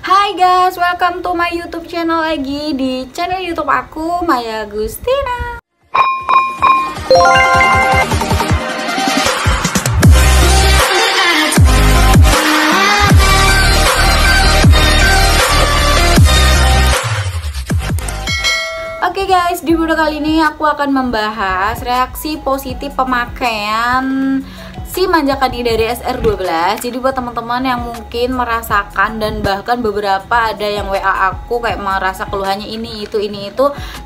Hai guys, welcome to my YouTube channel lagi. Di channel YouTube aku, Maya Gustina. Oke guys, di video kali ini aku akan membahas reaksi positif pemakaian si Manjakani dari SR12. Jadi buat teman-teman yang mungkin merasakan dan bahkan beberapa ada yang WA aku kayak merasa keluhannya ini itu.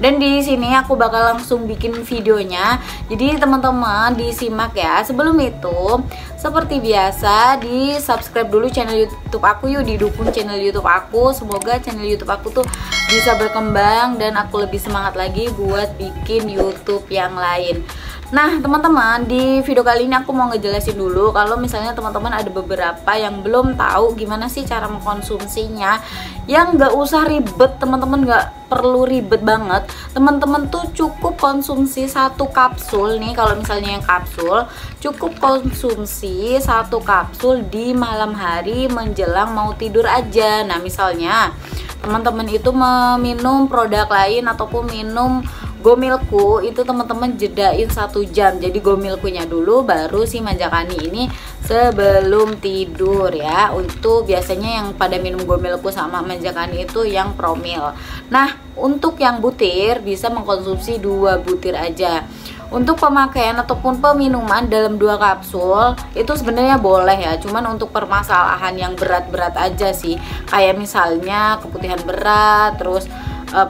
Dan di sini aku bakal langsung bikin videonya. Jadi teman-teman disimak ya. Sebelum itu, seperti biasa di subscribe dulu channel YouTube aku yuk, didukung channel YouTube aku. Semoga channel YouTube aku tuh bisa berkembang dan aku lebih semangat lagi buat bikin YouTube yang lain. Nah teman-teman, di video kali ini aku mau ngejelasin dulu kalau misalnya teman-teman ada beberapa yang belum tahu gimana sih cara mengkonsumsinya, yang nggak usah ribet, teman-teman nggak perlu ribet banget. Teman-teman tuh cukup konsumsi satu kapsul nih. Kalau misalnya yang kapsul, cukup konsumsi satu kapsul di malam hari menjelang mau tidur aja. Nah misalnya teman-teman itu meminum produk lain ataupun minum Gomilku, itu teman-teman jedain 1 jam. Jadi Gomilkunya dulu baru si Manjakani ini sebelum tidur ya. Untuk biasanya yang pada minum Gomilku sama Manjakani itu yang promil. Nah untuk yang butir bisa mengkonsumsi 2 butir aja. Untuk pemakaian ataupun peminuman dalam 2 kapsul itu sebenarnya boleh ya, cuman untuk permasalahan yang berat-berat aja sih, kayak misalnya keputihan berat, terus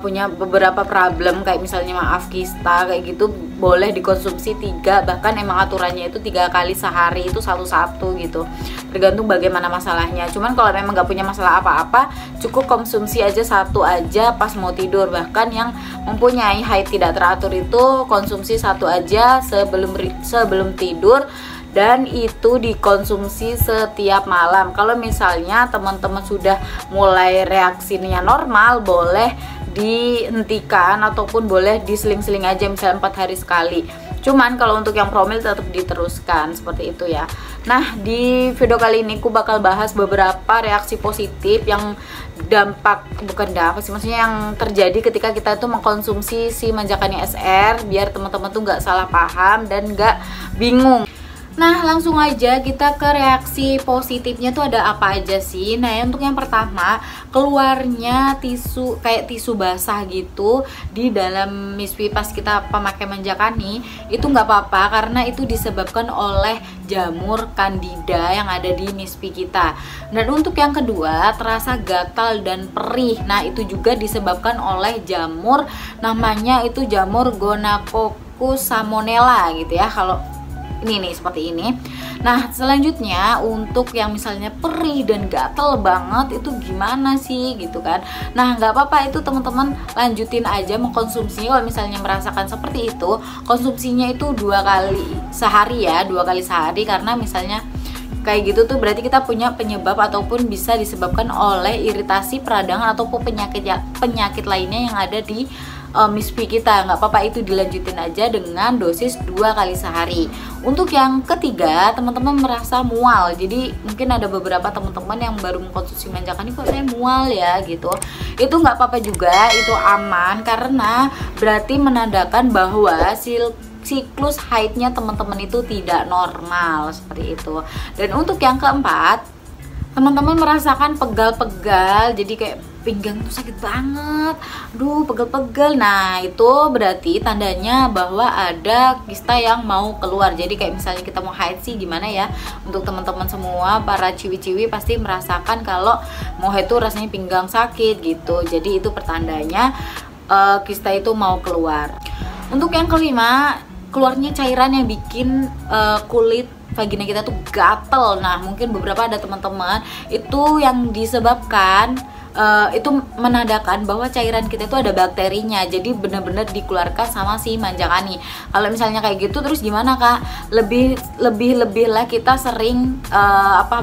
punya beberapa problem kayak misalnya maaf kista kayak gitu, boleh dikonsumsi 3, bahkan emang aturannya itu 3 kali sehari itu satu-satu gitu, tergantung bagaimana masalahnya. Cuman kalau memang nggak punya masalah apa-apa, cukup konsumsi aja 1 aja pas mau tidur. Bahkan yang mempunyai haid tidak teratur itu konsumsi 1 aja sebelum tidur, dan itu dikonsumsi setiap malam. Kalau misalnya teman-teman sudah mulai reaksinya normal, boleh dihentikan ataupun boleh diseling-seling aja, misalnya 4 hari sekali. Cuman kalau untuk yang promil tetap diteruskan seperti itu ya. Nah di video kali ini aku bakal bahas beberapa reaksi positif yang maksudnya yang terjadi ketika kita itu mengkonsumsi si Manjakani SR, biar teman-teman tuh nggak salah paham dan nggak bingung. Nah langsung aja kita ke reaksi positifnya tuh ada apa aja sih. Nah untuk yang pertama, keluarnya tisu kayak tisu basah gitu di dalam mispi pas kita pemakai Manjakani, itu nggak apa-apa karena itu disebabkan oleh jamur Candida yang ada di mispi kita. Dan untuk yang kedua, terasa gatal dan perih. Nah itu juga disebabkan oleh jamur, namanya itu jamur Gonococcus salmonella gitu ya, kalau ini nih seperti ini. Nah selanjutnya untuk yang misalnya perih dan gatel banget itu gimana sih gitu kan. Nah nggak apa-apa, itu teman-teman lanjutin aja mengkonsumsinya. Kalau misalnya merasakan seperti itu, konsumsinya itu 2 kali sehari ya, 2 kali sehari, karena misalnya kayak gitu tuh berarti kita punya penyebab ataupun bisa disebabkan oleh iritasi peradangan ataupun penyakit lainnya yang ada di mispi kita. Nggak apa-apa, itu dilanjutin aja dengan dosis 2 kali sehari. Untuk yang ketiga, teman-teman merasa mual. Jadi mungkin ada beberapa teman-teman yang baru mengkonsumsi Manjakani, kok saya mual ya gitu. Itu nggak apa-apa juga, itu aman, karena berarti menandakan bahwa siklus haidnya teman-teman itu tidak normal seperti itu. Dan untuk yang keempat, teman-teman merasakan pegal-pegal, jadi kayak pinggang tuh sakit banget, aduh pegal-pegal. Nah itu berarti tandanya bahwa ada kista yang mau keluar. Jadi kayak misalnya kita mau haid sih gimana ya, untuk teman-teman semua para ciwi-ciwi pasti merasakan kalau mau haid tuh rasanya pinggang sakit gitu. Jadi itu pertandanya kista itu mau keluar. Untuk yang kelima, keluarnya cairan yang bikin kulit vagina kita tuh gatel. Nah mungkin beberapa ada teman-teman itu yang disebabkan itu menandakan bahwa cairan kita itu ada bakterinya, jadi benar-benar dikeluarkan sama si Manjakani. Kalau misalnya kayak gitu terus gimana kak? Lebih lah kita sering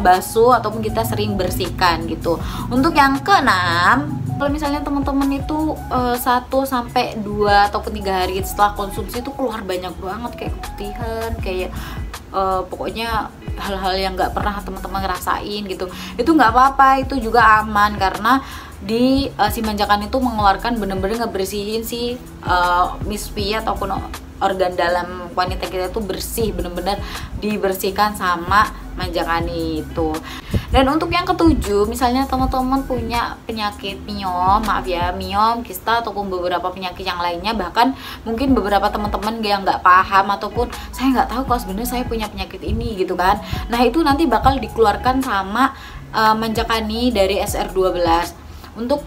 basuh ataupun kita sering bersihkan gitu. Untuk yang keenam, Kalau misalnya teman-teman itu 1-2 ataupun 3 hari setelah konsumsi itu keluar banyak banget kayak keputihan, kayak pokoknya hal-hal yang nggak pernah teman-teman ngerasain gitu, itu nggak apa-apa, itu juga aman karena si manjakan itu mengeluarkan bener-bener ngebersihin si misfi ataupun organ dalam wanita kita itu bersih, bener-bener dibersihkan sama manjakan itu. Dan untuk yang ketujuh, misalnya teman-teman punya penyakit miom, miom, kista ataupun beberapa penyakit yang lainnya, bahkan mungkin beberapa teman-teman yang nggak paham ataupun saya nggak tahu kalau sebenarnya saya punya penyakit ini gitu kan. Nah itu nanti bakal dikeluarkan sama manjakani dari SR12 untuk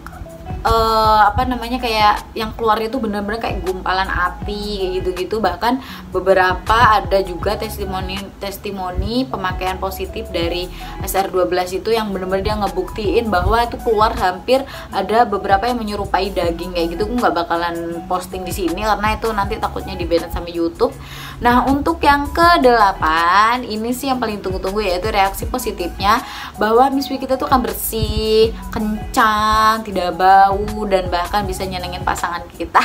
kayak yang keluarnya itu bener-bener kayak gumpalan api kayak gitu-gitu. Bahkan beberapa ada juga testimoni pemakaian positif dari SR12 itu yang bener-bener dia ngebuktiin bahwa itu keluar hampir ada beberapa yang menyerupai daging kayak gitu. Aku nggak bakalan posting di sini karena itu nanti takutnya di-ban sama YouTube. Nah untuk yang ke-8 ini sih yang paling tunggu-tunggu, yaitu reaksi positifnya bahwa miswi kita tuh akan bersih, kencang, tidak bau, dan bahkan bisa nyenengin pasangan kita.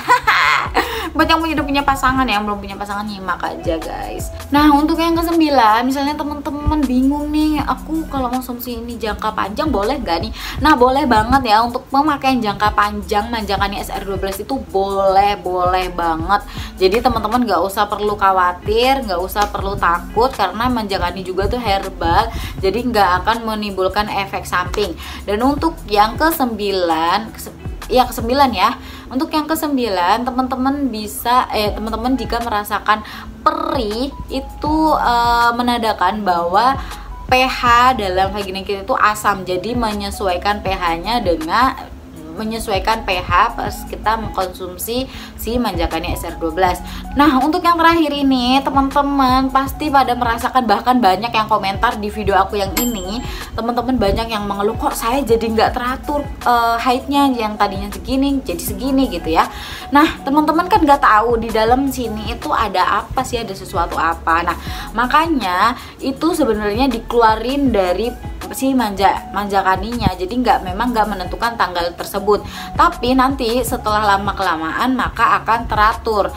Buat yang punya pasangan ya, yang belum punya pasangan nyimak aja guys. Nah untuk yang ke-9, misalnya teman-teman bingung nih, aku kalau konsumsi ini jangka panjang boleh gak nih? Nah boleh banget ya, untuk pemakaian jangka panjang manjakannya SR12 itu boleh banget. Jadi teman-teman gak usah perlu khawatir, gak usah perlu takut, karena manjakani juga tuh herbal, jadi nggak akan menimbulkan efek samping. Dan untuk yang ke-9 ya. Untuk yang ke-9, teman-teman bisa teman-teman jika merasakan perih itu menandakan bahwa pH dalam vagina kita itu asam. Jadi menyesuaikan pH-nya dengan menyesuaikan pH pas kita mengkonsumsi si manjakani SR12. Nah untuk yang terakhir ini, teman-teman pasti pada merasakan, bahkan banyak yang komentar di video aku yang ini, teman-teman banyak yang mengeluh, kok saya jadi nggak teratur haidnya, yang tadinya segini jadi segini gitu ya. Nah teman-teman kan nggak tahu di dalam sini itu ada apa sih, ada sesuatu apa. Nah makanya itu sebenarnya dikeluarin dari si manjakaninya, jadi memang nggak menentukan tanggal tersebut, tapi nanti setelah lama kelamaan maka akan teratur.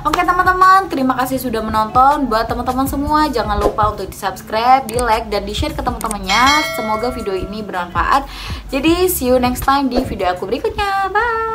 Oke teman-teman, terima kasih sudah menonton. Buat teman-teman semua jangan lupa untuk di subscribe, di like, dan di share ke teman-temannya. Semoga video ini bermanfaat. Jadi see you next time di video aku berikutnya. Bye.